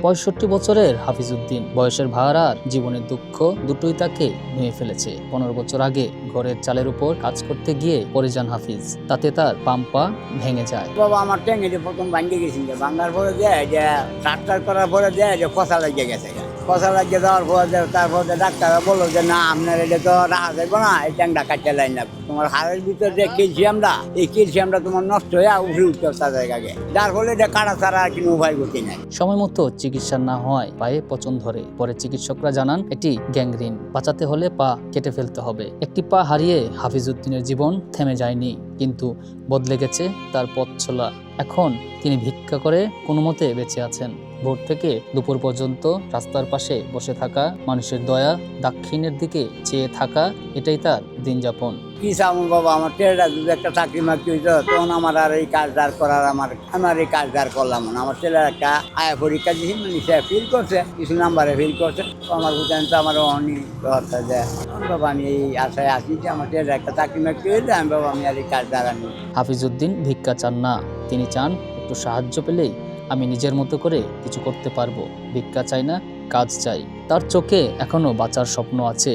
৬৫ বছরের হাফিজউদ্দিন বয়সের ভার আর জীবনের দুঃখ দুটোই তাকে নুয়ে ফেলেছে। ১৫ বছর আগে ঘরের চালের উপর কাজ করতে গিয়ে পড়ে যান হাফিজ। তাতে তার পাম্পা ভেঙে যায়। বাবা আমার ট্যাঙ্গে প্রথম ভাঙ্গে গেছিল, ভাঙ্গার পরে দেয় যে ট্রাক্টার করার পরে দেয় যে ফসা লাগিয়ে গেছে। ফসা লাগিয়ে দেওয়ার পর তারপর ডাক্তাররা বললো যে না, আপনার এটা তো রাখা যাবে না, এই ট্যাঙ্কটা কাটতে লাইন লাগবে। তোমার হাড়ের ভিতরে যে ক্যালসিয়ামটা, এই ক্যালসিয়ামটা তোমার নষ্ট হয়ে উঠে উঠতে তার জায়গাকে, যার ফলে এটা কাটা ছাড়া আর কোনো উপায় গতি নাই। সময় মতো চিকিৎসা না হয় পায়ে পচন ধরে। পরে চিকিৎসকরা জানান এটি গ্যাংগ্রিন, বাঁচাতে হলে পা কেটে ফেলতে হবে। একটি পা হারিয়ে হাফিজউদ্দিনের জীবন থেমে যায়নি, কিন্তু বদলে গেছে তার পথ চলা। এখন তিনি ভিক্ষা করে কোনো মতে বেঁচে আছেন। ভোর থেকে দুপুর পর্যন্ত রাস্তার পাশে বসে থাকা, মানুষের দয়া দাক্ষিণের দিকে চেয়ে থাকা, এটাই তার দিন যাপন। কি চামন বাবা, আমার ছেলেটা যদি একটা চাকরি মাকরি হইতো তখন আমার আর এই কাজ দাঁড় করার আমার এই কাজ দাঁড় করলাম না। আমার ছেলের একটা আয়া পরীক্ষা দিয়েছি, মানে সে ফিল করছে, কিছু নাম্বারে ফিল করছে। আমার বুঝেন তো আমার অনেক দরকার দেয়। বাবা আমি এই আশায় আছি যে আমার ছেলের একটা চাকরি মাকরি হইলে আমি বাবা আমি আর এই কাজ দাঁড়ানি। হাফিজউদ্দিন ভিক্ষা চান না, তিনি চান একটু সাহায্য পেলেই আমি নিজের মতো করে কিছু করতে পারবো। ভিক্ষা চাই না, কাজ চাই। তার চোখে এখনো বাঁচার স্বপ্ন আছে,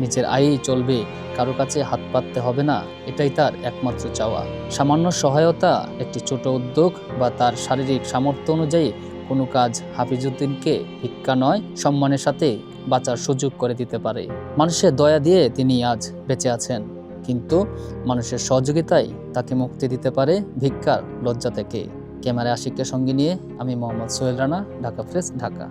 নিজের আয়েই চলবে, কারো কাছে হাত পাততে হবে না, এটাই তার একমাত্র চাওয়া। সামান্য সহায়তা, একটি ছোট উদ্যোগ বা তার শারীরিক সামর্থ্য অনুযায়ী কোনো কাজ হাফিজউদ্দিনকে ভিক্ষা নয়, সম্মানের সাথে বাঁচার সুযোগ করে দিতে পারে। মানুষের দয়া দিয়ে তিনি আজ বেঁচে আছেন, কিন্তু মানুষের সহযোগিতাই তাকে মুক্তি দিতে পারে ভিক্ষার লজ্জা থেকে। ক্যামেরায় আশিককে সঙ্গে নিয়ে আমি মোহাম্মদ সোহেল রানা, ঢাকা প্রেস, ঢাকা।